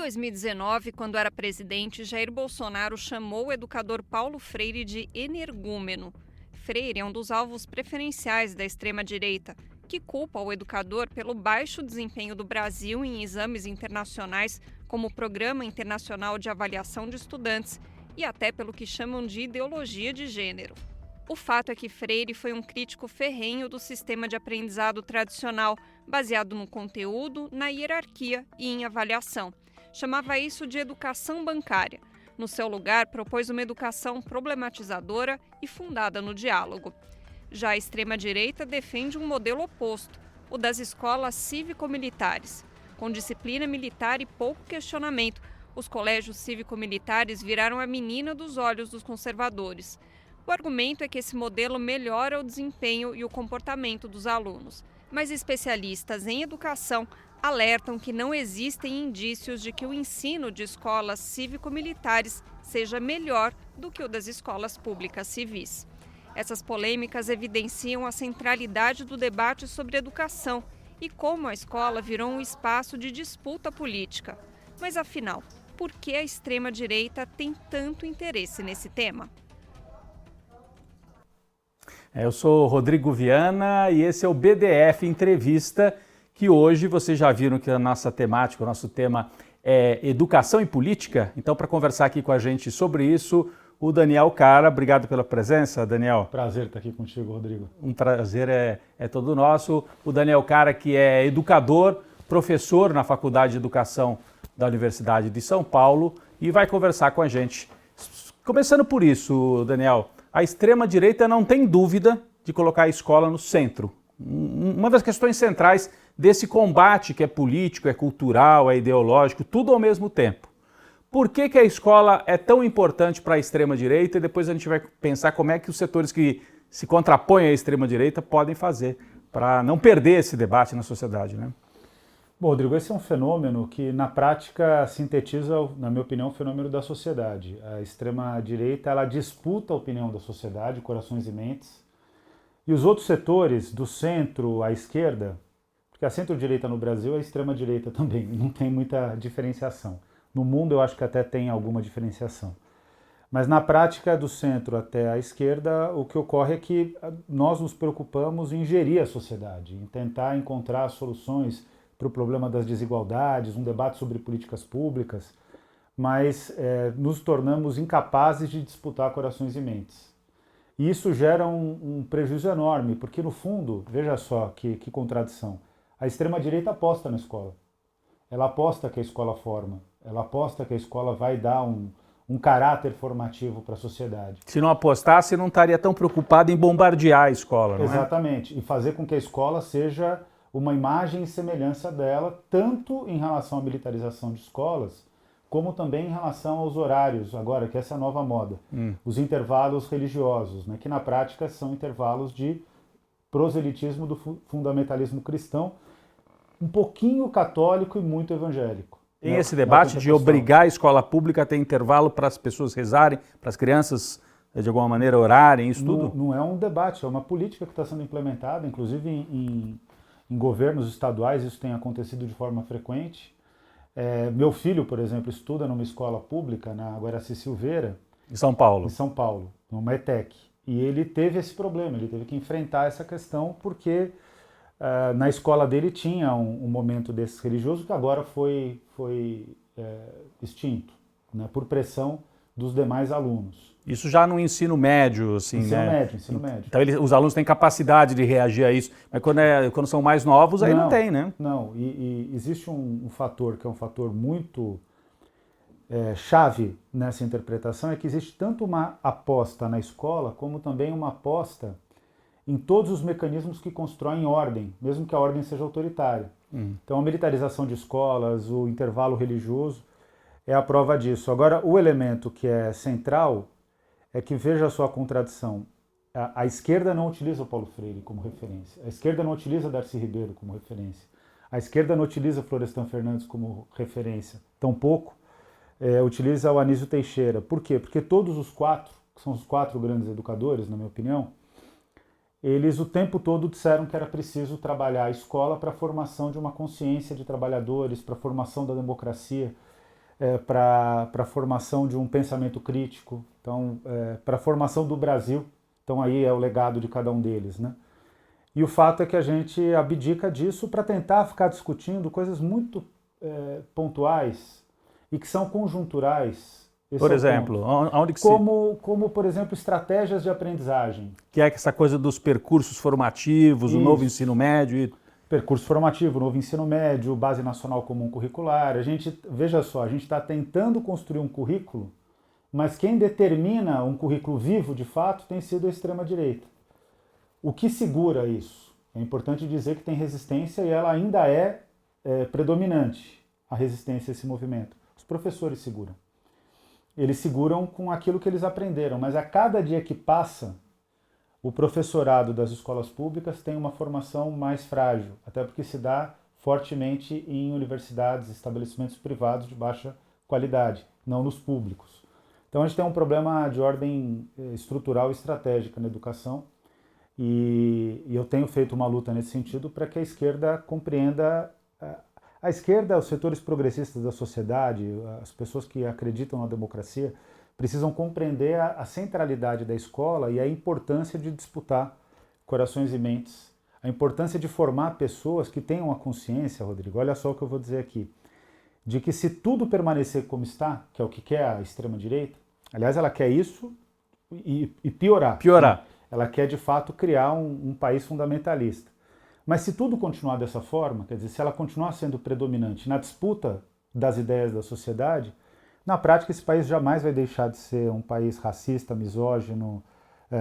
2019, quando era presidente, Jair Bolsonaro chamou o educador Paulo Freire de energúmeno. Freire é um dos alvos preferenciais da extrema-direita, que culpa o educador pelo baixo desempenho do Brasil em exames internacionais, como o Programa Internacional de Avaliação de Estudantes, e até pelo que chamam de ideologia de gênero. O fato é que Freire foi um crítico ferrenho do sistema de aprendizado tradicional, baseado no conteúdo, na hierarquia e em avaliação. Chamava isso de educação bancária. No seu lugar, propôs uma educação problematizadora e fundada no diálogo. Já a extrema-direita defende um modelo oposto, o das escolas cívico-militares. Com disciplina militar e pouco questionamento, os colégios cívico-militares viraram a menina dos olhos dos conservadores. O argumento é que esse modelo melhora o desempenho e o comportamento dos alunos. Mas especialistas em educação alertam que não existem indícios de que o ensino de escolas cívico-militares seja melhor do que o das escolas públicas civis. Essas polêmicas evidenciam a centralidade do debate sobre educação e como a escola virou um espaço de disputa política. Mas afinal, por que a extrema-direita tem tanto interesse nesse tema? Eu sou Rodrigo Viana e esse é o BDF Entrevista, que hoje vocês já viram que a nossa temática, o nosso tema é educação e política. Então, para conversar aqui com a gente sobre isso, o Daniel Cara. Obrigado pela presença, Daniel. Prazer estar aqui contigo, Rodrigo. Um prazer é todo nosso. O Daniel Cara, que é educador, professor na Faculdade de Educação da Universidade de São Paulo e vai conversar com a gente. Começando por isso, Daniel, a extrema-direita não tem dúvida de colocar a escola no centro. Uma das questões centrais desse combate que é político, é cultural, é ideológico, tudo ao mesmo tempo. Por que a escola é tão importante para a extrema-direita? E depois a gente vai pensar como é que os setores que se contrapõem à extrema-direita podem fazer para não perder esse debate na sociedade, né? Bom, Rodrigo, esse é um fenômeno que, na prática, sintetiza, na minha opinião, o fenômeno da sociedade. A extrema-direita, ela disputa a opinião da sociedade, corações e mentes, e os outros setores, do centro à esquerda, porque a centro-direita no Brasil é a extrema-direita também, não tem muita diferenciação. No mundo, eu acho que até tem alguma diferenciação. Mas, na prática, do centro até a esquerda, o que ocorre é que nós nos preocupamos em gerir a sociedade, em tentar encontrar soluções para o problema das desigualdades, um debate sobre políticas públicas, mas nos tornamos incapazes de disputar corações e mentes. E isso gera um prejuízo enorme, porque no fundo, veja só que contradição, a extrema-direita aposta na escola. Ela aposta que a escola forma, ela aposta que a escola vai dar um caráter formativo para a sociedade. Se não apostasse, não estaria tão preocupado em bombardear a escola, não é? Exatamente, e fazer com que a escola seja uma imagem e semelhança dela, tanto em relação à militarização de escolas, como também em relação aos horários, agora que essa é a nova moda, os intervalos religiosos, né, que na prática são intervalos de proselitismo do fundamentalismo cristão, um pouquinho católico e muito evangélico. Tem esse debate de obrigar a escola pública a ter intervalo para as pessoas rezarem, para as crianças de alguma maneira orarem, isso tudo? Não é um debate, é uma política que está sendo implementada, inclusive em governos estaduais isso tem acontecido de forma frequente. Meu filho, por exemplo, estuda numa escola pública na Guaraci Silveira. Em São Paulo. Em São Paulo, numa ETEC. E ele teve esse problema, ele teve que enfrentar essa questão porque na escola dele tinha um momento desse religioso que agora foi extinto, né, por pressão dos demais alunos. Isso já no ensino médio, assim, Ensino médio. Então os alunos têm capacidade de reagir a isso, mas quando são mais novos, aí não tem, né? Não, e existe um fator que é um fator muito chave nessa interpretação, é que existe tanto uma aposta na escola, como também uma aposta em todos os mecanismos que constroem ordem, mesmo que a ordem seja autoritária. Então a militarização de escolas, o intervalo religioso, é a prova disso. Agora, o elemento que é central é que, veja só a contradição, a esquerda não utiliza o Paulo Freire como referência, a esquerda não utiliza Darcy Ribeiro como referência, a esquerda não utiliza Florestan Fernandes como referência, tampouco utiliza o Anísio Teixeira. Por quê? Porque todos os quatro, que são os quatro grandes educadores, na minha opinião, eles o tempo todo disseram que era preciso trabalhar a escola para a formação de uma consciência de trabalhadores, para a formação da democracia. para a formação de um pensamento crítico, então, para a formação do Brasil. Então aí é o legado de cada um deles, né? E o fato é que a gente abdica disso para tentar ficar discutindo coisas muito pontuais e que são conjunturais. Por exemplo, onde que como, por exemplo, estratégias de aprendizagem. Que é essa coisa dos percursos formativos, o novo ensino médio. Percurso formativo, novo ensino médio, base nacional comum curricular. Veja só, a gente está tentando construir um currículo, mas quem determina um currículo vivo, de fato, tem sido a extrema-direita. O que segura isso? É importante dizer que tem resistência e ela ainda é predominante, a resistência a esse movimento. Os professores seguram. Eles seguram com aquilo que eles aprenderam, mas a cada dia que passa, o professorado das escolas públicas tem uma formação mais frágil, até porque se dá fortemente em universidades, estabelecimentos privados de baixa qualidade, não nos públicos. Então a gente tem um problema de ordem estrutural e estratégica na educação e eu tenho feito uma luta nesse sentido para que a esquerda compreenda. A esquerda, os setores progressistas da sociedade, as pessoas que acreditam na democracia, precisam compreender a centralidade da escola e a importância de disputar corações e mentes, a importância de formar pessoas que tenham a consciência, Rodrigo, olha só o que eu vou dizer aqui, de que se tudo permanecer como está, que é o que quer a extrema-direita, aliás, ela quer isso e piorar. Piorar. Ela quer, de fato, criar um país fundamentalista. Mas se tudo continuar dessa forma, quer dizer, se ela continuar sendo predominante na disputa das ideias da sociedade, na prática esse país jamais vai deixar de ser um país racista, misógino,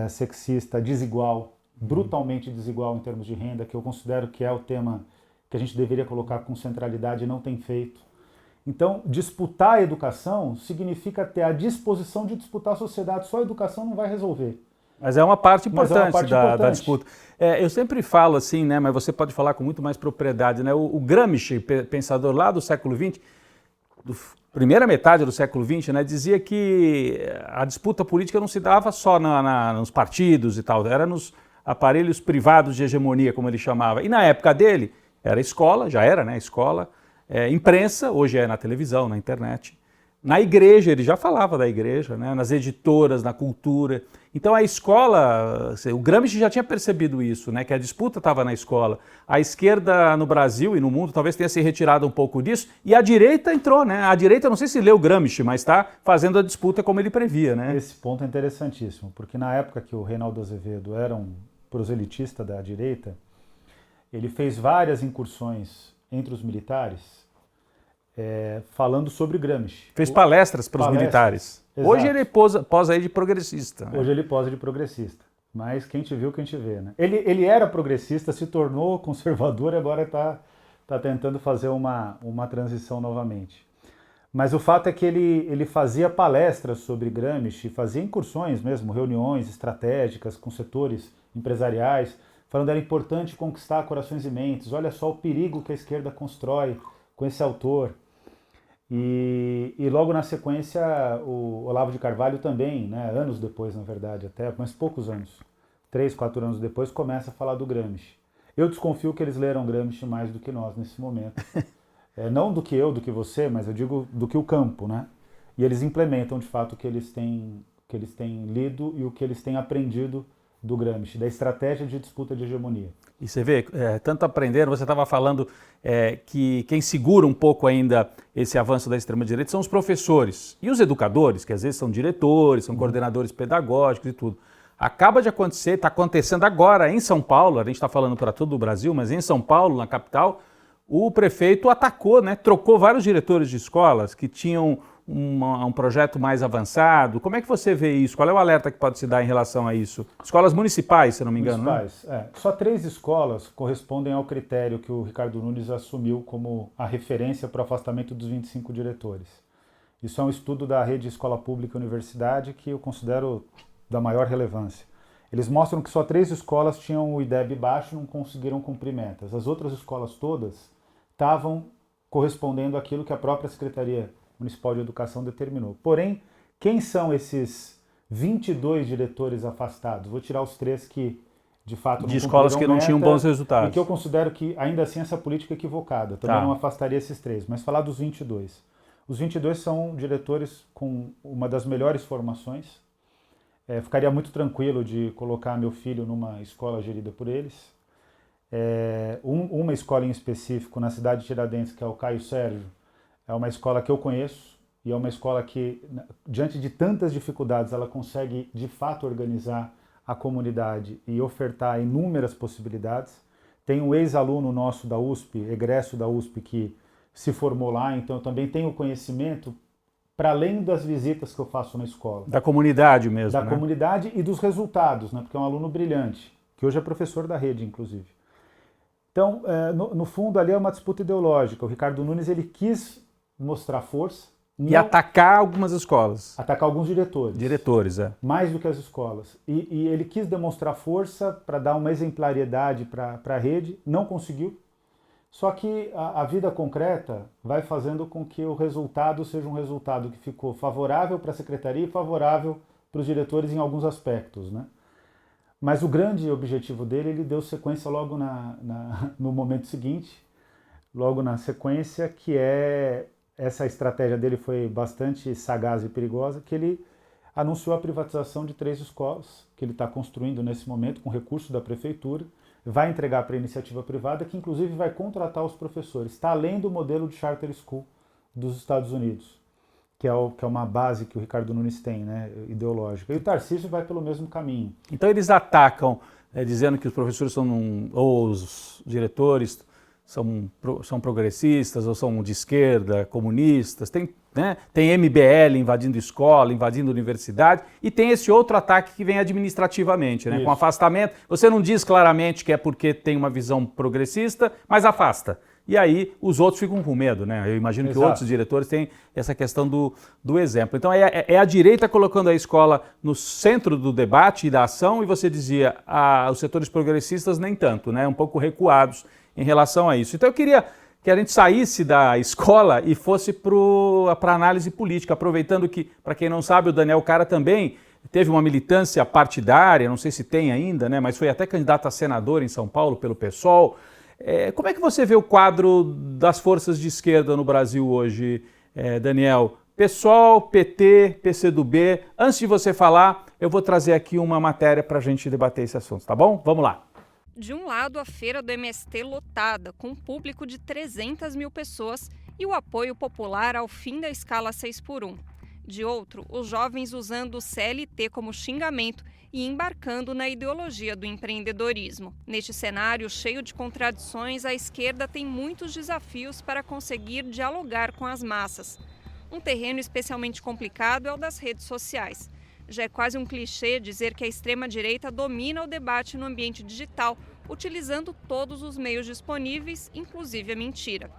sexista, desigual, brutalmente desigual em termos de renda, que eu considero que é o tema que a gente deveria colocar com centralidade e não tem feito. Então, disputar a educação significa ter a disposição de disputar a sociedade. Só a educação não vai resolver. Mas é uma parte importante da disputa. Eu sempre falo assim, né, mas você pode falar com muito mais propriedade, né? O Gramsci, pensador lá do século XX, primeira metade do século XX, né, dizia que a disputa política não se dava só nos partidos e tal, era nos aparelhos privados de hegemonia, como ele chamava. E na época dele, era escola, já era, né, escola, imprensa, hoje é na televisão, na internet. Na igreja, ele já falava da igreja, né? Nas editoras, na cultura. Então a escola, o Gramsci já tinha percebido isso, né? Que a disputa estava na escola. A esquerda no Brasil e no mundo talvez tenha se retirado um pouco disso e a direita entrou, né? A direita, não sei se leu o Gramsci, mas está fazendo a disputa como ele previa, né? Esse ponto é interessantíssimo, porque na época que o Reinaldo Azevedo era um proselitista da direita, ele fez várias incursões entre os militares, falando sobre Gramsci. Fez palestras para os militares. Exato. Hoje ele posa aí de progressista. Né? Hoje ele posa de progressista. Mas quem te viu, quem te vê. Né? Ele era progressista, se tornou conservador e agora está tentando fazer uma transição novamente. Mas o fato é que ele fazia palestras sobre Gramsci, fazia incursões mesmo, reuniões estratégicas com setores empresariais, falando que era importante conquistar corações e mentes. Olha só o perigo que a esquerda constrói com esse autor. E logo na sequência o Olavo de Carvalho também, né, anos depois na verdade até, mas poucos anos, 3, 4 anos depois, começa a falar do Gramsci. Eu desconfio que eles leram Gramsci mais do que nós nesse momento. Não do que eu, do que você, mas eu digo do que o campo, né? E eles implementam de fato o que eles têm lido e o que eles têm aprendido do Gramsci, da estratégia de disputa de hegemonia. E você vê, tanto aprenderam, você estava falando que quem segura um pouco ainda esse avanço da extrema-direita são os professores e os educadores, que às vezes são diretores, são coordenadores pedagógicos e tudo. Acaba de acontecer, está acontecendo agora em São Paulo, a gente está falando para todo o Brasil, mas em São Paulo, na capital, o prefeito atacou, né, trocou vários diretores de escolas que tinham um projeto mais avançado. Como é que você vê isso? Qual é o alerta que pode se dar em relação a isso? Escolas municipais, se não me engano, municipais, né? Só 3 escolas correspondem ao critério que o Ricardo Nunes assumiu como a referência para o afastamento dos 25 diretores. Isso é um estudo da rede Escola Pública e Universidade que eu considero da maior relevância. Eles mostram que só 3 escolas tinham o IDEB baixo e não conseguiram cumprir metas. As outras escolas todas estavam correspondendo àquilo que a própria Secretaria Municipal de Educação determinou. Porém, quem são esses 22 diretores afastados? Vou tirar os 3 que, de fato, não de escolas que não tinham bons resultados. E que eu considero que, ainda assim, essa política é equivocada. Também não afastaria esses 3, mas falar dos 22. Os 22 são diretores com uma das melhores formações. Ficaria muito tranquilo de colocar meu filho numa escola gerida por eles. Uma escola em específico, na cidade de Tiradentes, que é o Caio Sérgio, é uma escola que eu conheço e é uma escola que, diante de tantas dificuldades, ela consegue de fato organizar a comunidade e ofertar inúmeras possibilidades. Tem um ex-aluno nosso da USP, egresso da USP, que se formou lá, então eu também tenho conhecimento para além das visitas que eu faço na escola. Da comunidade mesmo, Da né? comunidade e dos resultados, né? Porque é um aluno brilhante, que hoje é professor da rede, inclusive. Então, no fundo, ali é uma disputa ideológica. O Ricardo Nunes ele quis mostrar força E atacar algumas escolas. Atacar alguns diretores. Diretores, Mais do que as escolas. E ele quis demonstrar força para dar uma exemplariedade para a rede, não conseguiu. Só que a vida concreta vai fazendo com que o resultado seja um resultado que ficou favorável para a secretaria e favorável para os diretores em alguns aspectos, né? Mas o grande objetivo dele, ele deu sequência logo no momento seguinte, logo na sequência, que essa estratégia dele foi bastante sagaz e perigosa, que ele anunciou a privatização de 3 escolas, que ele está construindo nesse momento com recurso da prefeitura, vai entregar para a iniciativa privada, que inclusive vai contratar os professores. Está além do modelo de charter school dos Estados Unidos, que é uma base que o Ricardo Nunes tem, né, ideológica. E o Tarcísio vai pelo mesmo caminho. Então eles atacam, dizendo que os professores ou os diretores são progressistas, ou são de esquerda, comunistas, tem MBL invadindo escola, invadindo universidade, e tem esse outro ataque que vem administrativamente, né, com afastamento. Você não diz claramente que é porque tem uma visão progressista, mas afasta. E aí os outros ficam com medo, né? Eu imagino que outros diretores têm essa questão do exemplo. Então é a direita colocando a escola no centro do debate e da ação, e você dizia, os setores progressistas nem tanto, né? Um pouco recuados em relação a isso. Então eu queria que a gente saísse da escola e fosse para a análise política, aproveitando que, para quem não sabe, o Daniel Cara também teve uma militância partidária, não sei se tem ainda, né? Mas foi até candidato a senador em São Paulo pelo PSOL. Como é que você vê o quadro das forças de esquerda no Brasil hoje, Daniel? PSOL, PT, PCdoB. Antes de você falar, eu vou trazer aqui uma matéria para a gente debater esse assunto, tá bom? Vamos lá. De um lado, a feira do MST lotada, com um público de 300 mil pessoas e o apoio popular ao fim da escala 6x1. De outro, os jovens usando o CLT como xingamento e embarcando na ideologia do empreendedorismo. Neste cenário cheio de contradições, a esquerda tem muitos desafios para conseguir dialogar com as massas. Um terreno especialmente complicado é o das redes sociais. Já é quase um clichê dizer que a extrema-direita domina o debate no ambiente digital, utilizando todos os meios disponíveis, inclusive a mentira.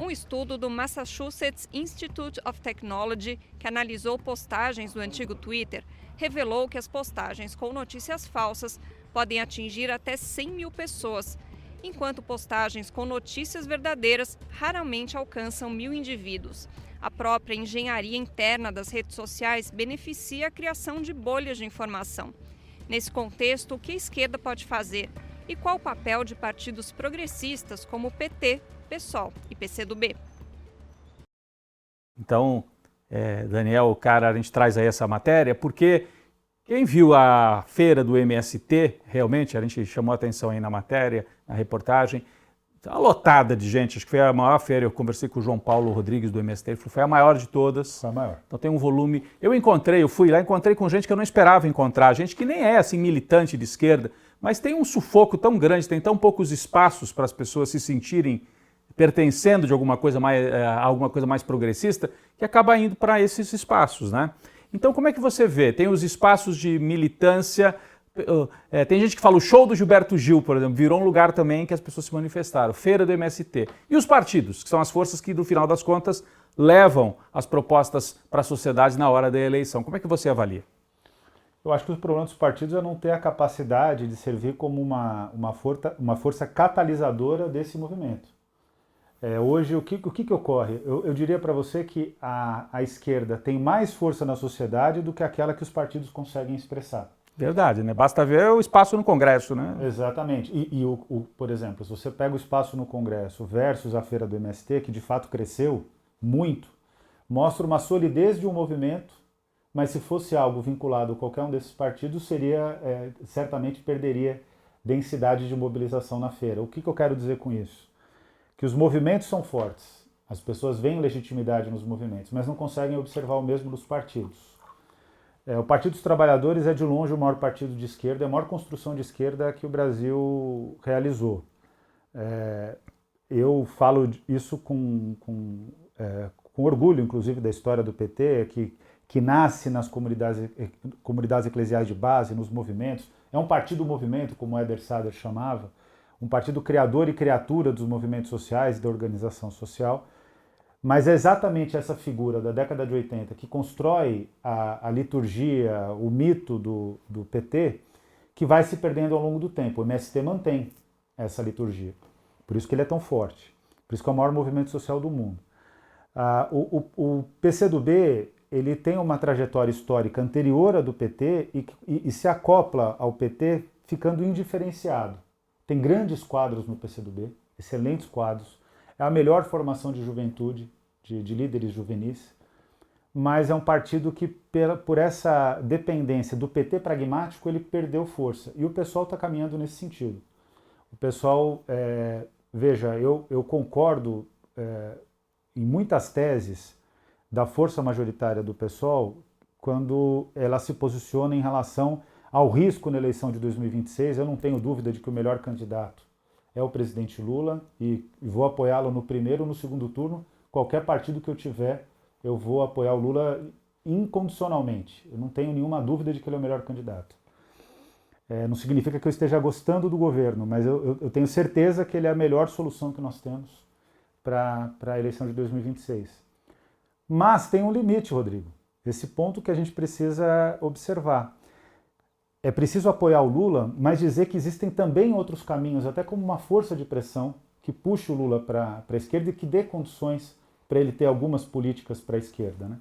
Um estudo do Massachusetts Institute of Technology, que analisou postagens do antigo Twitter, revelou que as postagens com notícias falsas podem atingir até 100 mil pessoas, enquanto postagens com notícias verdadeiras raramente alcançam 1.000 indivíduos. A própria engenharia interna das redes sociais beneficia a criação de bolhas de informação. Nesse contexto, o que a esquerda pode fazer? E qual o papel de partidos progressistas como o PT, PSOL e PCdoB? Então, Daniel, cara, a gente traz aí essa matéria porque quem viu a feira do MST, realmente, a gente chamou a atenção aí na matéria, na reportagem, uma lotada de gente, acho que foi a maior feira, eu conversei com o João Paulo Rodrigues do MST, ele falou, foi a maior de todas. Foi a maior. Então tem um volume, eu fui lá, encontrei com gente que eu não esperava encontrar, gente que nem é assim militante de esquerda, mas tem um sufoco tão grande, tem tão poucos espaços para as pessoas se sentirem pertencendo de alguma coisa mais progressista, que acaba indo para esses espaços, né? Então como é que você vê? Tem os espaços de militância, tem gente que fala o show do Gilberto Gil, por exemplo, virou um lugar também que as pessoas se manifestaram, feira do MST. E os partidos, que são as forças que, no final das contas, levam as propostas para a sociedade na hora da eleição. Como é que você avalia? Eu acho que o problema dos partidos é não ter a capacidade de servir como uma força catalisadora desse movimento. Hoje, o que ocorre? Eu diria para você que a esquerda tem mais força na sociedade do que aquela que os partidos conseguem expressar. Verdade, né? Basta ver o espaço no Congresso, né? Exatamente. Por exemplo, se você pega o espaço no Congresso versus a feira do MST, que de fato cresceu muito, mostra uma solidez de um movimento, mas se fosse algo vinculado a qualquer um desses partidos, certamente perderia densidade de mobilização na feira. O que eu quero dizer com isso? Que os movimentos são fortes, as pessoas veem legitimidade nos movimentos, mas não conseguem observar o mesmo nos partidos. O Partido dos Trabalhadores é de longe o maior partido de esquerda, é a maior construção de esquerda que o Brasil realizou. Eu falo isso com orgulho, inclusive, da história do PT, que nasce nas comunidades eclesiais de base, nos movimentos. É um partido-movimento, como Eder Sader chamava, um partido criador e criatura dos movimentos sociais e da organização social. Mas é exatamente essa figura da década de 80 que constrói a liturgia, o mito do PT, que vai se perdendo ao longo do tempo. O MST mantém essa liturgia. Por isso que ele é tão forte. Por isso que é o maior movimento social do mundo. O PCdoB ele tem uma trajetória histórica anterior à do PT e se acopla ao PT ficando indiferenciado. Tem grandes quadros no PCdoB, excelentes quadros. É a melhor formação de juventude, de líderes juvenis, mas é um partido que, por essa dependência do PT pragmático, ele perdeu força. E o pessoal está caminhando nesse sentido. O pessoal, veja, eu concordo em muitas teses da força majoritária do PSOL quando ela se posiciona em relação ao risco na eleição de 2026. Eu não tenho dúvida de que o melhor candidato é o presidente Lula e vou apoiá-lo no primeiro ou no segundo turno. Qualquer partido que eu tiver, eu vou apoiar o Lula incondicionalmente. Eu não tenho nenhuma dúvida de que ele é o melhor candidato. Não significa que eu esteja gostando do governo, mas eu tenho certeza que ele é a melhor solução que nós temos para a eleição de 2026. Mas tem um limite, Rodrigo. Esse ponto que a gente precisa observar. É preciso apoiar o Lula, mas dizer que existem também outros caminhos, até como uma força de pressão, que puxe o Lula para a esquerda e que dê condições para ele ter algumas políticas para a esquerda, né?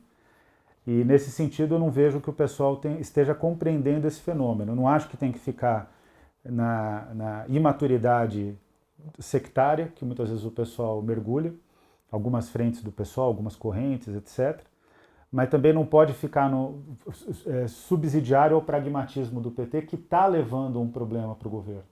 E nesse sentido eu não vejo que o pessoal esteja compreendendo esse fenômeno. Eu não acho que tem que ficar na imaturidade sectária, que muitas vezes o pessoal mergulha, algumas frentes do pessoal, algumas correntes, etc. Mas também não pode ficar no subsidiário ao pragmatismo do PT, que está levando um problema para o governo.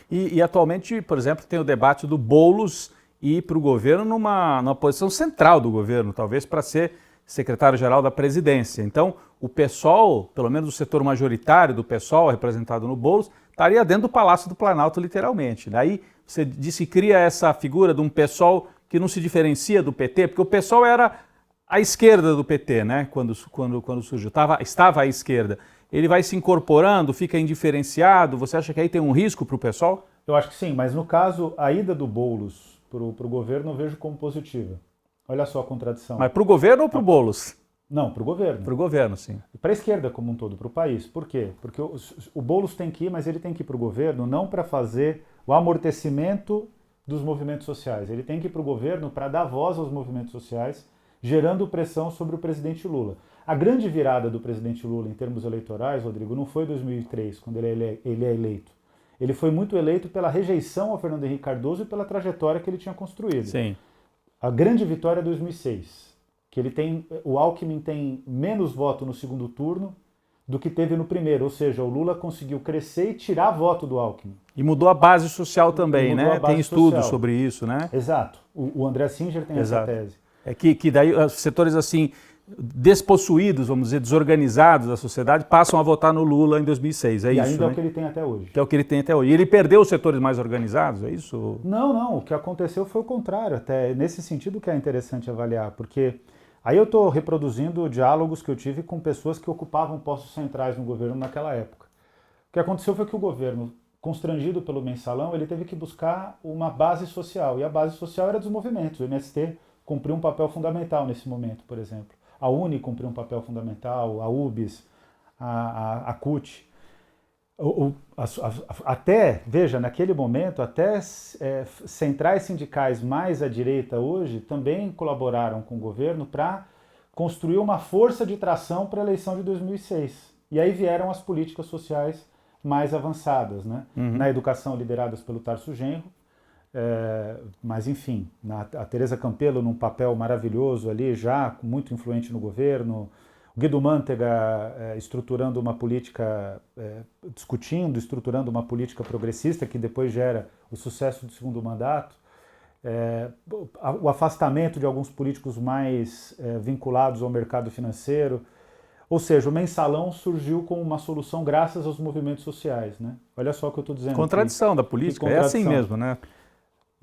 E atualmente, por exemplo, tem o debate do Boulos ir para o governo numa posição central do governo, talvez para ser secretário-geral da presidência. Então, o PSOL, pelo menos o setor majoritário do PSOL, representado no Boulos, estaria dentro do Palácio do Planalto, literalmente. Daí você disse que cria essa figura de um PSOL que não se diferencia do PT, porque o PSOL era a esquerda do PT, né? Quando surgiu, estava à esquerda. Ele vai se incorporando, fica indiferenciado. Você acha que aí tem um risco para o PSOL? Eu acho que sim, mas no caso, a ida do Boulos para o governo eu vejo como positiva. Olha só a contradição. Mas para o governo ou para o Boulos? Não, para o governo. Para o governo, sim. E para a esquerda como um todo, para o país. Por quê? Porque o Boulos tem que ir, mas ele tem que ir para o governo não para fazer o amortecimento dos movimentos sociais. Ele tem que ir para o governo para dar voz aos movimentos sociais, gerando pressão sobre o presidente Lula. A grande virada do presidente Lula em termos eleitorais, Rodrigo, não foi 2003, quando ele é eleito. Ele foi muito eleito pela rejeição ao Fernando Henrique Cardoso e pela trajetória que ele tinha construído. Sim. A grande vitória é 2006, que o Alckmin tem menos voto no segundo turno do que teve no primeiro, ou seja, o Lula conseguiu crescer e tirar voto do Alckmin. E mudou a base social também, né? Tem estudos sobre isso, né? Exato. O André Singer tem essa tese. É que daí os setores assim despossuídos, vamos dizer, desorganizados da sociedade, passam a votar no Lula em 2006, é isso? E ainda né? é o que ele tem até hoje. Que é o que ele tem até hoje. E ele perdeu os setores mais organizados, é isso? Não. O que aconteceu foi o contrário. Até nesse sentido que é interessante avaliar, porque aí eu estou reproduzindo diálogos que eu tive com pessoas que ocupavam postos centrais no governo naquela época. O que aconteceu foi que o governo, constrangido pelo mensalão, ele teve que buscar uma base social. E a base social era dos movimentos. O MST cumpriu um papel fundamental nesse momento, por exemplo. A UNE cumpriu um papel fundamental, a UBS, a CUT. Até, veja, naquele momento, até centrais sindicais mais à direita hoje também colaboraram com o governo para construir uma força de tração para a eleição de 2006. E aí vieram as políticas sociais mais avançadas, né? Na educação lideradas pelo Tarso Genro, Mas, enfim, a Teresa Campelo num papel maravilhoso ali, já muito influente no governo, o Guido Mantega estruturando uma política, estruturando uma política progressista que depois gera o sucesso do segundo mandato, o afastamento de alguns políticos mais vinculados ao mercado financeiro. Ou seja, o mensalão surgiu como uma solução graças aos movimentos sociais, né? Olha só o que eu estou dizendo. Contradição da política, é assim mesmo, né?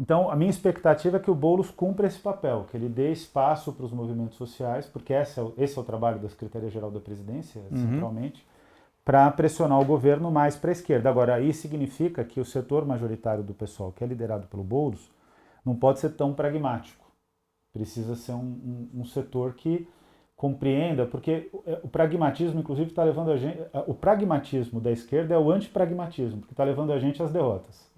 Então, a minha expectativa é que o Boulos cumpra esse papel, que ele dê espaço para os movimentos sociais, porque esse é o trabalho da Secretaria-Geral da Presidência, centralmente, para pressionar o governo mais para a esquerda. Agora, aí significa que o setor majoritário do PSOL, que é liderado pelo Boulos, não pode ser tão pragmático. Precisa ser um setor que compreenda, porque o pragmatismo, inclusive, está levando a gente... O pragmatismo da esquerda é o antipragmatismo, porque está levando a gente às derrotas.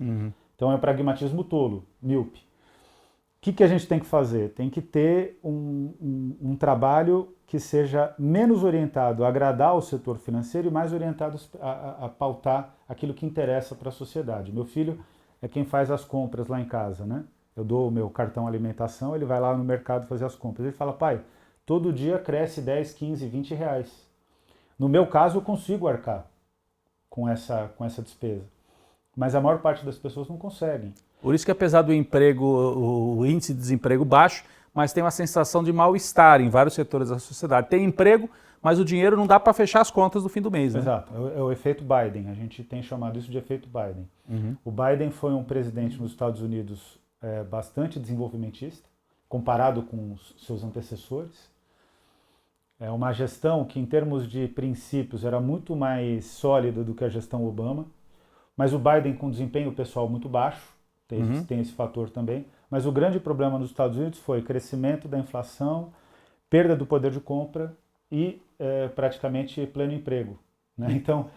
Então é o pragmatismo tolo, míope. O que a gente tem que fazer? Tem que ter um trabalho que seja menos orientado a agradar o setor financeiro e mais orientado a pautar aquilo que interessa para a sociedade. Meu filho é quem faz as compras lá em casa, né? Eu dou o meu cartão alimentação, ele vai lá no mercado fazer as compras. Ele fala, pai, todo dia cresce 10, 15, 20 reais. No meu caso, eu consigo arcar com essa despesa. Mas a maior parte das pessoas não conseguem. Por isso que apesar do emprego, o índice de desemprego baixo, mas tem uma sensação de mal-estar em vários setores da sociedade. Tem emprego, mas o dinheiro não dá para fechar as contas no fim do mês. Né? Exato, é o efeito Biden, a gente tem chamado isso de efeito Biden. O Biden foi um presidente nos Estados Unidos bastante desenvolvimentista, comparado com os seus antecessores. É uma gestão que, em termos de princípios, era muito mais sólida do que a gestão Obama. Mas o Biden com desempenho pessoal muito baixo, tem esse fator também. Mas o grande problema nos Estados Unidos foi crescimento da inflação, perda do poder de compra e praticamente pleno emprego. Né? Então,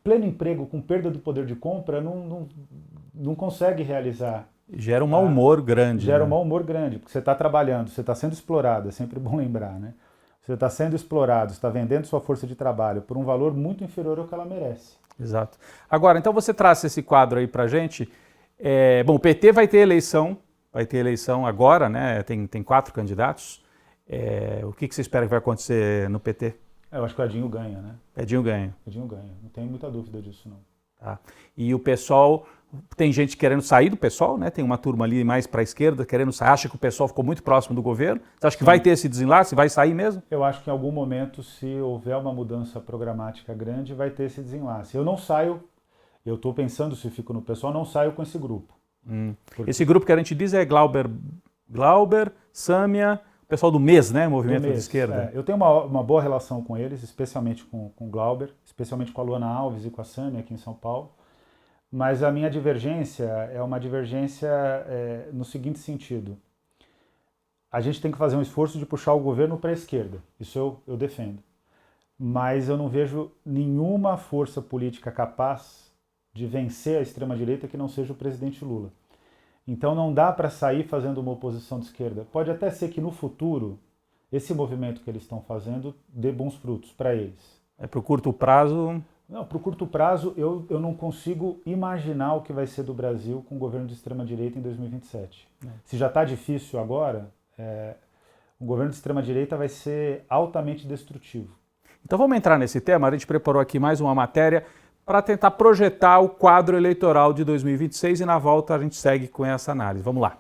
pleno emprego com perda do poder de compra não consegue realizar. Gera um mau humor grande. Gera um mau humor grande, porque você está trabalhando, você está sendo explorado, é sempre bom lembrar, né? Você está sendo explorado, está vendendo sua força de trabalho por um valor muito inferior ao que ela merece. Exato. Agora, então você traz esse quadro aí pra gente. Bom, o PT vai ter eleição agora, né? Tem 4 candidatos. O que você espera que vai acontecer no PT? Eu acho que o Edinho ganha, né? Edinho ganha. Edinho ganha, não tenho muita dúvida disso, não. Tá. E o PSOL, tem gente querendo sair do PSOL, né? Tem uma turma ali mais para a esquerda querendo sair. Acha que o PSOL ficou muito próximo do governo. Você acha que vai ter esse desenlace? Vai sair mesmo? Eu acho que em algum momento, se houver uma mudança programática grande, vai ter esse desenlace. Eu não saio, eu estou pensando se fico no PSOL, não saio com esse grupo. Porque... Esse grupo que a gente diz é Glauber, Sâmia, o pessoal do MES, né? Movimento de Esquerda. Eu tenho uma boa relação com eles, especialmente com o Glauber, especialmente com a Luana Alves e com a Sâmia aqui em São Paulo. Mas a minha divergência é uma divergência no seguinte sentido. A gente tem que fazer um esforço de puxar o governo para a esquerda. Isso eu defendo. Mas eu não vejo nenhuma força política capaz de vencer a extrema-direita que não seja o presidente Lula. Então não dá para sair fazendo uma oposição de esquerda. Pode até ser que no futuro esse movimento que eles estão fazendo dê bons frutos para eles. Para o curto prazo... Não, para o curto prazo, eu não consigo imaginar o que vai ser do Brasil com o governo de extrema-direita em 2027. Se já está difícil agora, o governo de extrema-direita vai ser altamente destrutivo. Então vamos entrar nesse tema. A gente preparou aqui mais uma matéria para tentar projetar o quadro eleitoral de 2026 e na volta a gente segue com essa análise. Vamos lá.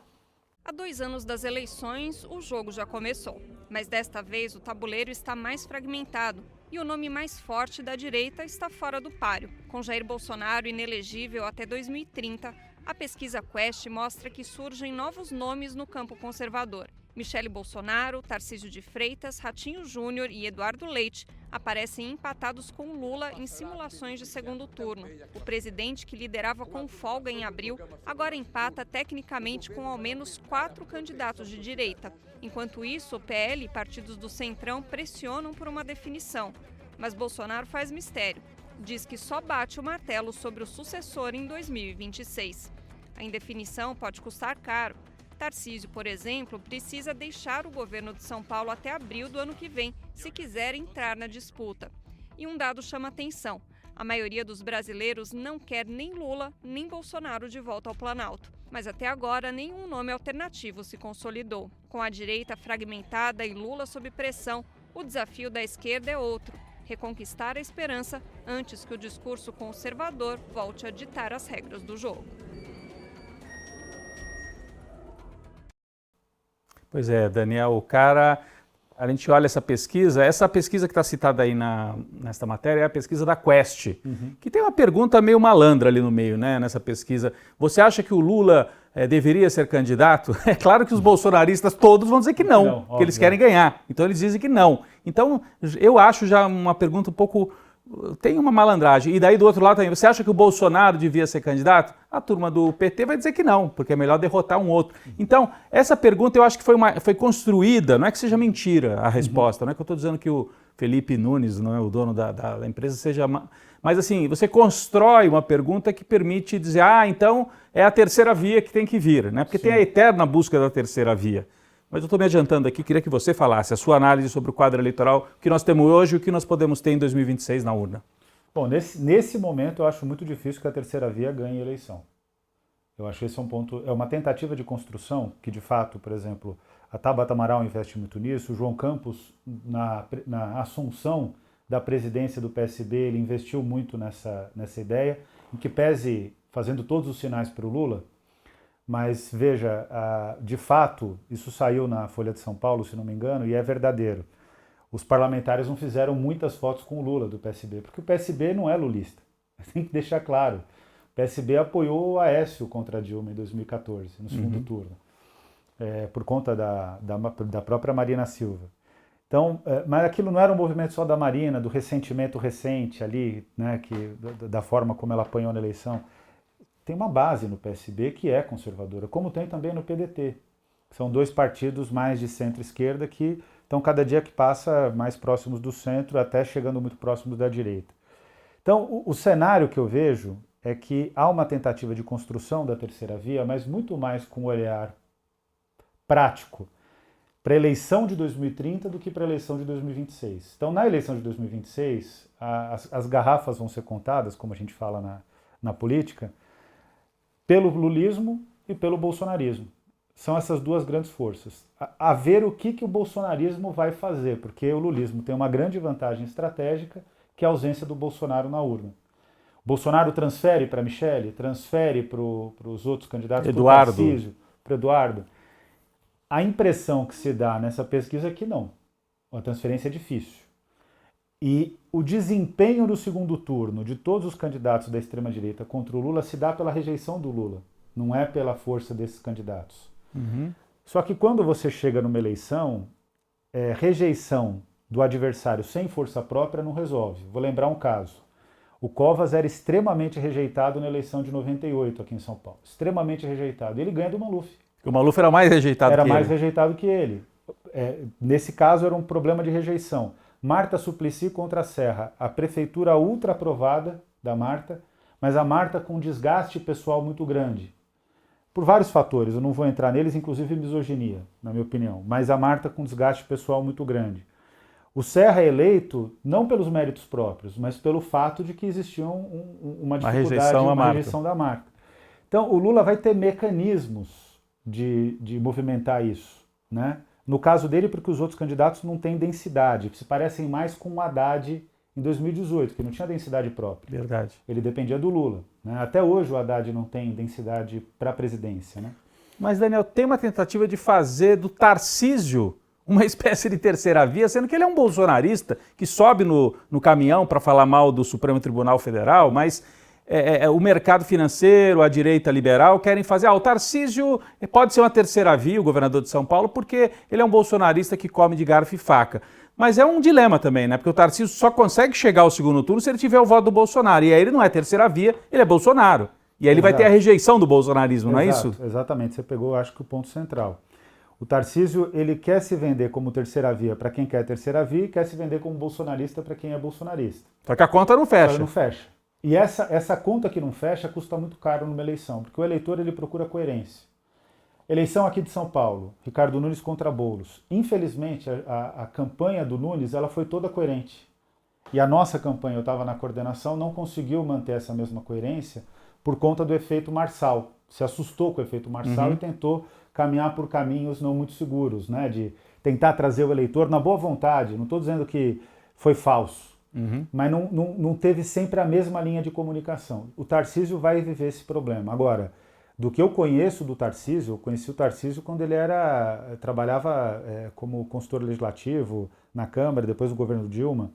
Há 2 anos das eleições, o jogo já começou. Mas desta vez o tabuleiro está mais fragmentado e o nome mais forte da direita está fora do páreo. Com Jair Bolsonaro inelegível até 2030, a pesquisa Quest mostra que surgem novos nomes no campo conservador. Michele Bolsonaro, Tarcísio de Freitas, Ratinho Júnior e Eduardo Leite aparecem empatados com Lula em simulações de segundo turno. O presidente, que liderava com folga em abril, agora empata tecnicamente com ao menos 4 candidatos de direita. Enquanto isso, o PL e partidos do Centrão pressionam por uma definição. Mas Bolsonaro faz mistério. Diz que só bate o martelo sobre o sucessor em 2026. A indefinição pode custar caro. Tarcísio, por exemplo, precisa deixar o governo de São Paulo até abril do ano que vem, se quiser entrar na disputa. E um dado chama atenção. A maioria dos brasileiros não quer nem Lula nem Bolsonaro de volta ao Planalto. Mas até agora nenhum nome alternativo se consolidou. Com a direita fragmentada e Lula sob pressão, o desafio da esquerda é outro: reconquistar a esperança antes que o discurso conservador volte a ditar as regras do jogo. Pois é, Daniel, a gente olha essa pesquisa que está citada aí nesta matéria é a pesquisa da Quest, que tem uma pergunta meio malandra ali no meio, né, nessa pesquisa. Você acha que o Lula deveria ser candidato? É claro que os bolsonaristas todos vão dizer que não, que eles querem ganhar, então eles dizem que não. Então eu acho já uma pergunta um pouco... tem uma malandragem. E daí do outro lado também, você acha que o Bolsonaro devia ser candidato? A turma do PT vai dizer que não, porque é melhor derrotar um outro. Então, essa pergunta eu acho que foi construída, não é que seja mentira a resposta, não é que eu estou dizendo que o Felipe Nunes, não é o dono da empresa, seja... Mas assim, você constrói uma pergunta que permite dizer, então é a terceira via que tem que vir, né? Porque tem a eterna busca da terceira via. Mas eu estou me adiantando aqui, queria que você falasse a sua análise sobre o quadro eleitoral que nós temos hoje e o que nós podemos ter em 2026 na urna. Bom, nesse momento eu acho muito difícil que a terceira via ganhe a eleição. Eu acho que esse é um ponto, é uma tentativa de construção que de fato, por exemplo, a Tabata Amaral investe muito nisso, o João Campos, na assunção da presidência do PSB, ele investiu muito nessa ideia, em que pese fazendo todos os sinais para o Lula. Mas veja, de fato, isso saiu na Folha de São Paulo, se não me engano, e é verdadeiro. Os parlamentares não fizeram muitas fotos com o Lula do PSB, porque o PSB não é lulista. Tem que deixar claro. O PSB apoiou o Aécio contra a Dilma em 2014, no segundo turno, por conta da própria Marina Silva. Então, mas aquilo não era um movimento só da Marina, do ressentimento recente ali, né, da forma como ela apanhou na eleição. Tem uma base no PSB que é conservadora, como tem também no PDT. São dois partidos mais de centro-esquerda que estão cada dia que passa mais próximos do centro, até chegando muito próximos da direita. Então, o cenário que eu vejo é que há uma tentativa de construção da terceira via, mas muito mais com um olhar prático para a eleição de 2030 do que para a eleição de 2026. Então, na eleição de 2026, as garrafas vão ser contadas, como a gente fala na política, pelo lulismo e pelo bolsonarismo. São essas duas grandes forças. A ver o que o bolsonarismo vai fazer, porque o lulismo tem uma grande vantagem estratégica, que é a ausência do Bolsonaro na urna. O Bolsonaro transfere para a Michele, transfere para os outros candidatos, para o Tarcísio, para o Eduardo. A impressão que se dá nessa pesquisa é que não. A transferência é difícil. E o desempenho no segundo turno de todos os candidatos da extrema-direita contra o Lula se dá pela rejeição do Lula, não é pela força desses candidatos. Só que quando você chega numa eleição, rejeição do adversário sem força própria não resolve. Vou lembrar um caso. O Covas era extremamente rejeitado na eleição de 98 aqui em São Paulo. Extremamente rejeitado. Ele ganha do Maluf. O Maluf era mais rejeitado que ele. Era mais rejeitado que ele. Nesse caso era um problema de rejeição. Marta Suplicy contra a Serra. A prefeitura ultra aprovada da Marta, mas a Marta com desgaste pessoal muito grande. Por vários fatores, eu não vou entrar neles, inclusive misoginia, na minha opinião. Mas a Marta com desgaste pessoal muito grande. O Serra é eleito não pelos méritos próprios, mas pelo fato de que existia uma dificuldade, uma rejeição da Marta. Então, o Lula vai ter mecanismos de movimentar isso, né? No caso dele, porque os outros candidatos não têm densidade, se parecem mais com o Haddad em 2018, que não tinha densidade própria. Verdade. Ele dependia do Lula, né? Até hoje o Haddad não tem densidade para a presidência, né? Mas, Daniel, tem uma tentativa de fazer do Tarcísio uma espécie de terceira via, sendo que ele é um bolsonarista que sobe no caminhão para falar mal do Supremo Tribunal Federal, mas o mercado financeiro, a direita liberal querem fazer. O Tarcísio pode ser uma terceira via, o governador de São Paulo, porque ele é um bolsonarista que come de garfo e faca. Mas é um dilema também, né? Porque o Tarcísio só consegue chegar ao segundo turno se ele tiver o voto do Bolsonaro. E aí ele não é terceira via, ele é Bolsonaro. E aí ele vai ter a rejeição do bolsonarismo, não é isso? Exatamente, você pegou, acho que o ponto central. O Tarcísio, ele quer se vender como terceira via para quem quer terceira via e quer se vender como bolsonarista para quem é bolsonarista. Só que a conta não fecha. Não fecha. E essa conta que não fecha custa muito caro numa eleição, porque o eleitor ele procura coerência. Eleição aqui de São Paulo, Ricardo Nunes contra Boulos. Infelizmente, a campanha do Nunes ela foi toda coerente. E a nossa campanha, eu estava na coordenação, não conseguiu manter essa mesma coerência por conta do efeito Marçal. Se assustou com o efeito Marçal e tentou caminhar por caminhos não muito seguros, né? De tentar trazer o eleitor na boa vontade. Não estou dizendo que foi falso, mas não teve sempre a mesma linha de comunicação. O Tarcísio vai viver esse problema. Agora, do que eu conheço do Tarcísio, eu conheci o Tarcísio quando ele trabalhava como consultor legislativo na Câmara, depois do governo Dilma.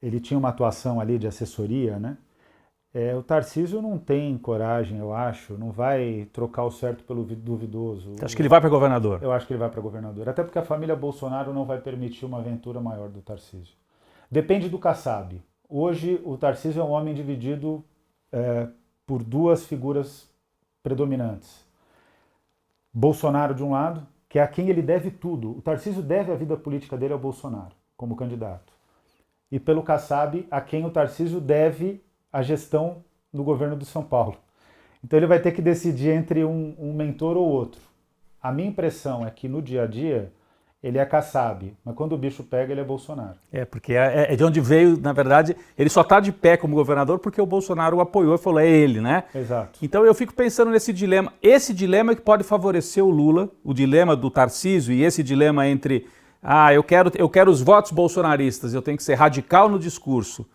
Ele tinha uma atuação ali de assessoria, né? O Tarcísio não tem coragem, eu acho, não vai trocar o certo pelo duvidoso. Acho que ele vai para governador. Eu acho que ele vai para governador, até porque a família Bolsonaro não vai permitir uma aventura maior do Tarcísio. Depende do Kassab. Hoje o Tarcísio é um homem dividido por duas figuras predominantes. Bolsonaro de um lado, que é a quem ele deve tudo. O Tarcísio deve a vida política dele ao Bolsonaro, como candidato. E pelo Kassab, a quem o Tarcísio deve a gestão do governo de São Paulo. Então ele vai ter que decidir entre um mentor ou outro. A minha impressão é que no dia a dia ele é Kassab, mas quando o bicho pega ele é Bolsonaro. Porque é de onde veio, na verdade, ele só está de pé como governador porque o Bolsonaro o apoiou e falou, é ele, né? Exato. Então eu fico pensando nesse dilema. Esse dilema é que pode favorecer o Lula, o dilema do Tarcísio e esse dilema entre, eu quero os votos bolsonaristas, eu tenho que ser radical no discurso,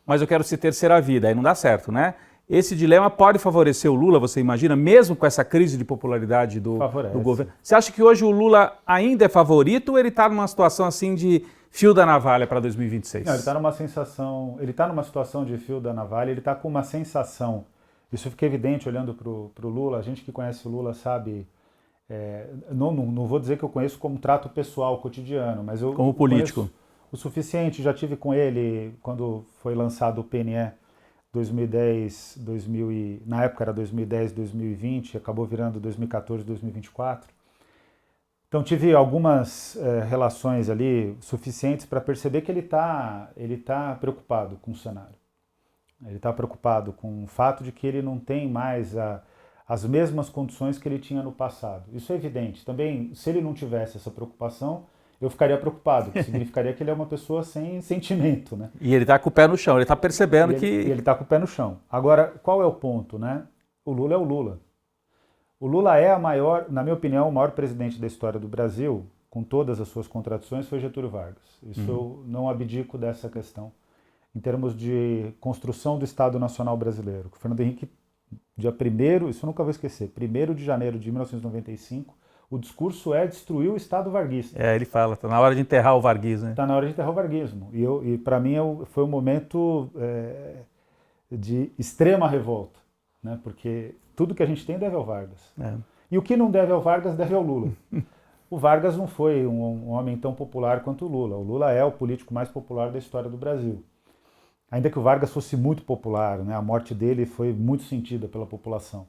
mas eu quero ser terceira via, aí não dá certo, né? Esse dilema pode favorecer o Lula, você imagina, mesmo com essa crise de popularidade do governo? Você acha que hoje o Lula ainda é favorito ou ele está numa situação assim de fio da navalha para 2026? Não, ele está numa situação de fio da navalha, ele está com uma sensação, isso fica evidente olhando para o Lula, a gente que conhece o Lula sabe, não vou dizer que eu conheço como trato pessoal, cotidiano, mas eu como político. O suficiente, já tive com ele quando foi lançado o PNE 2010, na época era 2010, 2020, acabou virando 2014, 2024. Então tive algumas relações ali suficientes para perceber que ele tá preocupado com o cenário. Ele está preocupado com o fato de que ele não tem mais as mesmas condições que ele tinha no passado. Isso é evidente. Também, se ele não tivesse essa preocupação, eu ficaria preocupado, que significaria que ele é uma pessoa sem sentimento, né? E ele está com o pé no chão, ele está percebendo que... Ele está com o pé no chão. Agora, qual é o ponto, né? O Lula é o Lula. O Lula é na minha opinião, o maior presidente da história do Brasil, com todas as suas contradições, foi Getúlio Vargas. Isso eu não abdico dessa questão. Em termos de construção do Estado Nacional Brasileiro. O Fernando Henrique, dia 1º, isso eu nunca vou esquecer, 1º de janeiro de 1995, o discurso é destruir o Estado varguista. Ele fala, está na hora de enterrar o varguismo. Né? Está na hora de enterrar o varguismo. E para mim foi um momento de extrema revolta, né? Porque tudo que a gente tem deve ao Vargas. E o que não deve ao Vargas deve ao Lula. O Vargas não foi um homem tão popular quanto o Lula. O Lula é o político mais popular da história do Brasil. Ainda que o Vargas fosse muito popular, né? A morte dele foi muito sentida pela população.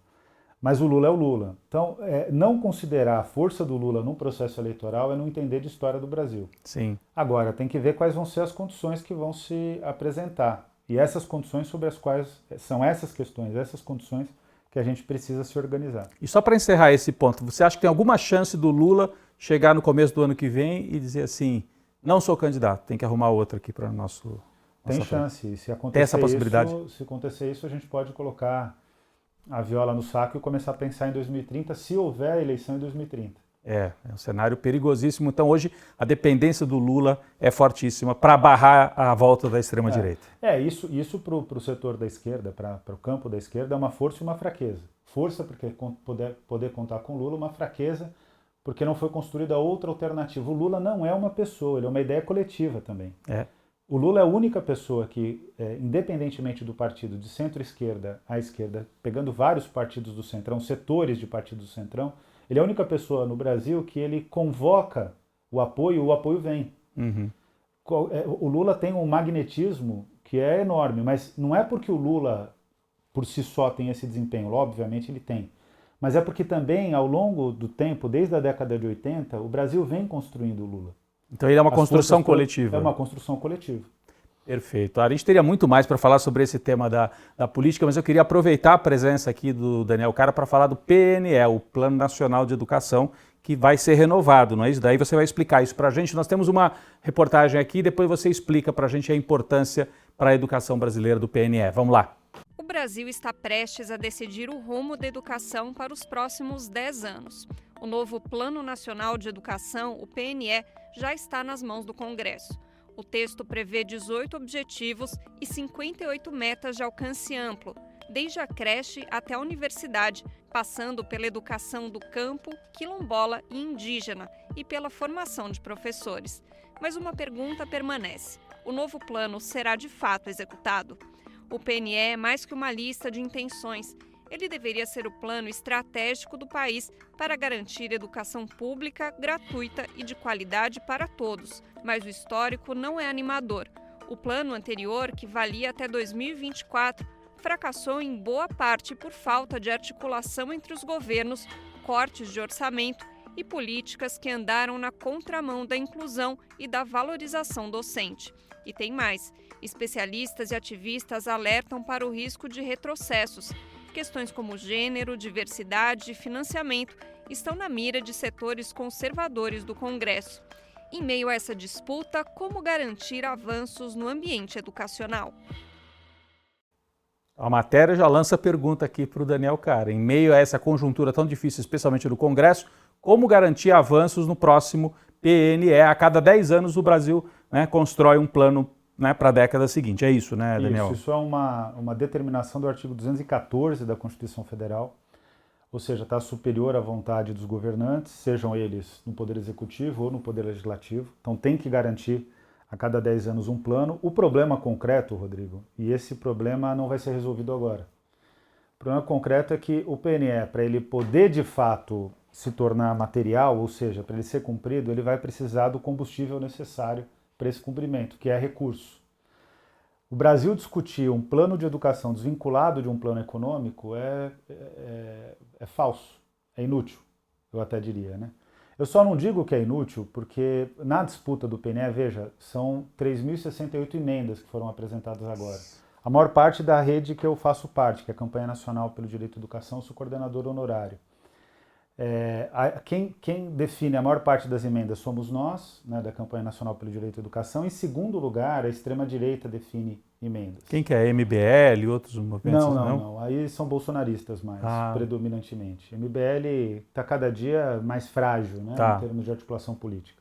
Mas o Lula é o Lula. Então, não considerar a força do Lula num processo eleitoral é não entender de história do Brasil. Sim. Agora, tem que ver quais vão ser as condições que vão se apresentar. E essas condições sobre as quais são essas questões, essas condições que a gente precisa se organizar. E só para encerrar esse ponto, você acha que tem alguma chance do Lula chegar no começo do ano que vem e dizer assim, não sou candidato, tem que arrumar outro aqui para o nosso... Tem chance. Se acontecer tem essa possibilidade? Se acontecer isso, a gente pode colocar a viola no saco e começar a pensar em 2030, se houver eleição em 2030. É um cenário perigosíssimo. Então hoje a dependência do Lula é fortíssima para barrar a volta da extrema-direita. Isso para o setor da esquerda, para o campo da esquerda, é uma força e uma fraqueza. Força porque poder contar com Lula, uma fraqueza porque não foi construída outra alternativa. O Lula não é uma pessoa, ele é uma ideia coletiva também. O Lula é a única pessoa que, independentemente do partido de centro-esquerda à esquerda, pegando vários partidos do Centrão, setores de partidos do Centrão, ele é a única pessoa no Brasil que ele convoca o apoio vem. O Lula tem um magnetismo que é enorme, mas não é porque o Lula, por si só, tem esse desempenho, obviamente ele tem, mas é porque também, ao longo do tempo, desde a década de 80, o Brasil vem construindo o Lula. Então ele é uma construção coletiva. É uma construção coletiva. Perfeito. A gente teria muito mais para falar sobre esse tema da política, mas eu queria aproveitar a presença aqui do Daniel Cara para falar do PNE, o Plano Nacional de Educação, que vai ser renovado, não é isso? Daí você vai explicar isso para a gente. Nós temos uma reportagem aqui, depois você explica para a gente a importância para a educação brasileira do PNE. Vamos lá. O Brasil está prestes a decidir o rumo da educação para os próximos 10 anos. O novo Plano Nacional de Educação, o PNE, já está nas mãos do Congresso. O texto prevê 18 objetivos e 58 metas de alcance amplo, desde a creche até a universidade, passando pela educação do campo, quilombola e indígena e pela formação de professores. Mas uma pergunta permanece: o novo plano será de fato executado? O PNE é mais que uma lista de intenções. Ele deveria ser o plano estratégico do país para garantir educação pública, gratuita e de qualidade para todos. Mas o histórico não é animador. O plano anterior, que valia até 2024, fracassou em boa parte por falta de articulação entre os governos, cortes de orçamento e políticas que andaram na contramão da inclusão e da valorização docente. E tem mais: especialistas e ativistas alertam para o risco de retrocessos. Questões como gênero, diversidade e financiamento estão na mira de setores conservadores do Congresso. Em meio a essa disputa, como garantir avanços no ambiente educacional? A matéria já lança a pergunta aqui para o Daniel Cara. Em meio a essa conjuntura tão difícil, especialmente no Congresso, como garantir avanços no próximo PNE? A cada 10 anos o Brasil, né, constrói um plano, né, para a década seguinte. É isso, né, Daniel? Isso é uma determinação do artigo 214 da Constituição Federal, ou seja, está superior à vontade dos governantes, sejam eles no Poder Executivo ou no Poder Legislativo. Então tem que garantir a cada 10 anos um plano. O problema concreto, Rodrigo, e esse problema não vai ser resolvido agora. O problema concreto é que o PNE, para ele poder de fato se tornar material, ou seja, para ele ser cumprido, ele vai precisar do combustível necessário para esse cumprimento, que é recurso. O Brasil discutir um plano de educação desvinculado de um plano econômico é falso, é inútil, eu até diria, né? Eu só não digo que é inútil porque na disputa do PNE, veja, são 3.068 emendas que foram apresentadas agora. A maior parte da rede que eu faço parte, que é a Campanha Nacional pelo Direito à Educação, eu sou coordenador honorário. Quem define a maior parte das emendas somos nós, né, da Campanha Nacional pelo Direito à Educação. Em segundo lugar, a extrema-direita define emendas. Quem que é? MBL e outros movimentos? Não. Aí são bolsonaristas mais, predominantemente. MBL está cada dia mais frágil, né, em termos de articulação política.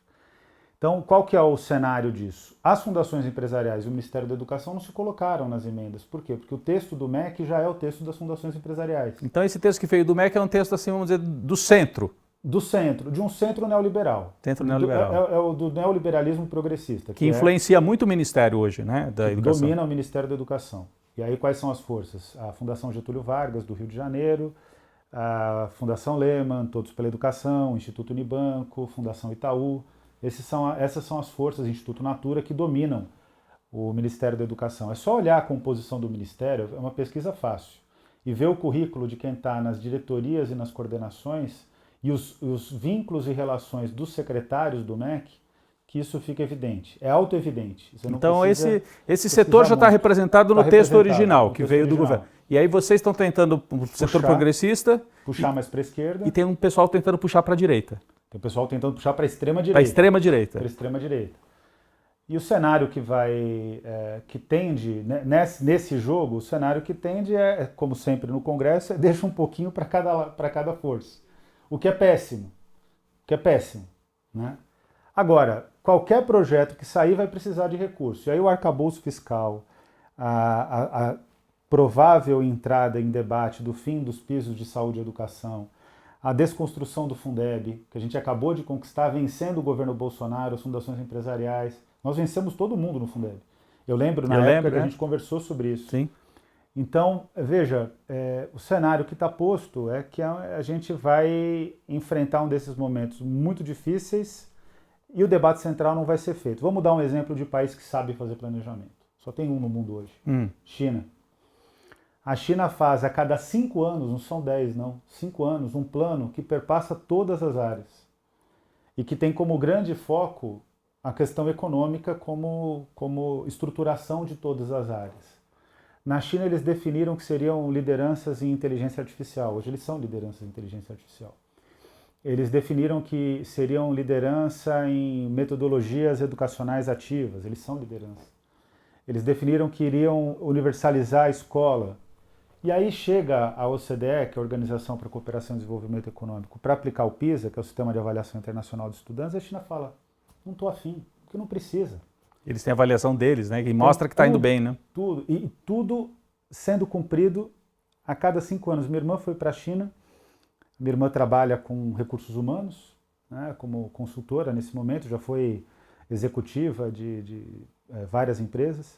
Então, qual que é o cenário disso? As fundações empresariais e o Ministério da Educação não se colocaram nas emendas. Por quê? Porque o texto do MEC já é o texto das fundações empresariais. Então esse texto que veio do MEC é um texto, assim, vamos dizer, do centro. Do centro, de um centro neoliberal. Centro neoliberal. É o do neoliberalismo progressista. Que influencia muito o Ministério hoje, né, da Educação. Domina o Ministério da Educação. E aí quais são as forças? A Fundação Getúlio Vargas, do Rio de Janeiro, a Fundação Lehman, Todos pela Educação, Instituto Unibanco, Fundação Itaú. Essas são as forças, Instituto Natura, que dominam o Ministério da Educação. É só olhar a composição do Ministério, é uma pesquisa fácil, e ver o currículo de quem está nas diretorias e nas coordenações e os vínculos e relações dos secretários do MEC, que isso fica evidente. É autoevidente. Então esse setor já está representado no texto original, que veio do governo. E aí vocês estão tentando, o setor progressista... Puxar mais para a esquerda. E tem um pessoal tentando puxar para a direita. Tem o pessoal tentando puxar para a extrema-direita. Para a extrema-direita. Para a extrema-direita. E o cenário que tende, né, nesse jogo, o cenário que tende como sempre no Congresso, deixa um pouquinho para cada força. O que é péssimo. Né? Agora, qualquer projeto que sair vai precisar de recurso. E aí o arcabouço fiscal, a provável entrada em debate do fim dos pisos de saúde e educação, a desconstrução do Fundeb, que a gente acabou de conquistar, vencendo o governo Bolsonaro, as fundações empresariais. Nós vencemos todo mundo no Fundeb. Eu lembro na época que a gente conversou sobre isso. Sim. Então, veja, o cenário que está posto é que a gente vai enfrentar um desses momentos muito difíceis e o debate central não vai ser feito. Vamos dar um exemplo de país que sabe fazer planejamento. Só tem um no mundo hoje. China. A China faz a cada 5 anos, não são 10 não, 5 anos, um plano que perpassa todas as áreas e que tem como grande foco a questão econômica como estruturação de todas as áreas. Na China eles definiram que seriam lideranças em inteligência artificial, hoje eles são lideranças em inteligência artificial. Eles definiram que seriam liderança em metodologias educacionais ativas, eles são liderança. Eles definiram que iriam universalizar a escola. E aí chega a OCDE, que é a Organização para a Cooperação e Desenvolvimento Econômico, para aplicar o PISA, que é o Sistema de Avaliação Internacional de Estudantes, a China fala, não estou afim, porque não precisa. Eles têm a avaliação deles, né? Que mostra que está indo bem, né? Tudo sendo cumprido a cada 5 anos. Minha irmã foi para a China, minha irmã trabalha com recursos humanos, né, como consultora nesse momento, já foi executiva de várias empresas.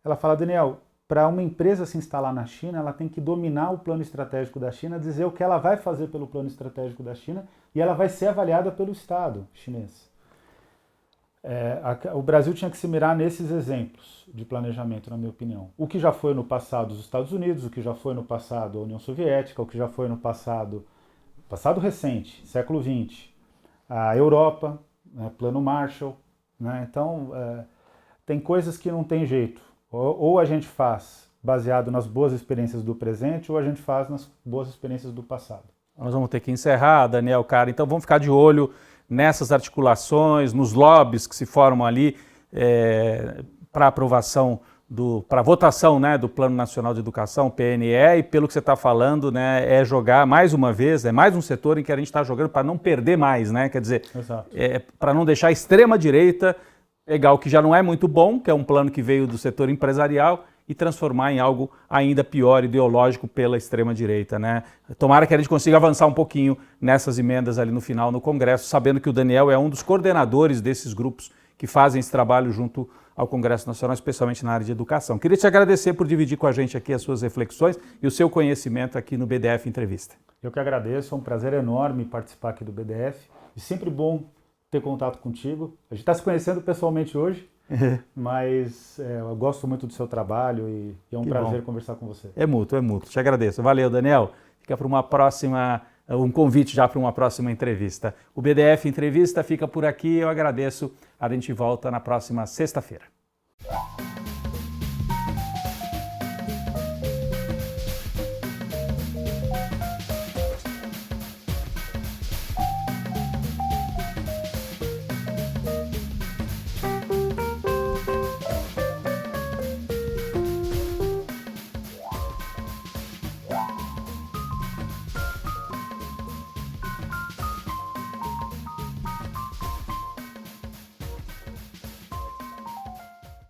Ela fala, Daniel, para uma empresa se instalar na China, ela tem que dominar o plano estratégico da China, dizer o que ela vai fazer pelo plano estratégico da China e ela vai ser avaliada pelo Estado chinês. O Brasil tinha que se mirar nesses exemplos de planejamento, na minha opinião. O que já foi no passado os Estados Unidos, o que já foi no passado a União Soviética, o que já foi no passado recente, século XX, a Europa, né, Plano Marshall. Né? Então, tem coisas que não tem jeito. Ou a gente faz baseado nas boas experiências do presente, ou a gente faz nas boas experiências do passado. Nós vamos ter que encerrar, Daniel, cara. Então vamos ficar de olho nessas articulações, nos lobbies que se formam ali para aprovação, para votação, né, do Plano Nacional de Educação, PNE, e pelo que você está falando, né, é jogar mais uma vez, é mais um setor em que a gente está jogando para não perder mais, né? Quer dizer, para não deixar a extrema-direita pegar o que já não é muito bom, que é um plano que veio do setor empresarial, e transformar em algo ainda pior, ideológico, pela extrema-direita, né? Tomara que a gente consiga avançar um pouquinho nessas emendas ali no final no Congresso, sabendo que o Daniel é um dos coordenadores desses grupos que fazem esse trabalho junto ao Congresso Nacional, especialmente na área de educação. Queria te agradecer por dividir com a gente aqui as suas reflexões e o seu conhecimento aqui no BDF Entrevista. Eu que agradeço, é um prazer enorme participar aqui do BDF, e sempre bom ter contato contigo. A gente está se conhecendo pessoalmente hoje, mas eu gosto muito do seu trabalho e é um prazer conversar com você. É mútuo, é mútuo. Te agradeço. Valeu, Daniel. Fica para uma próxima, um convite já para uma próxima entrevista. O BDF Entrevista fica por aqui. Eu agradeço. A gente volta na próxima sexta-feira.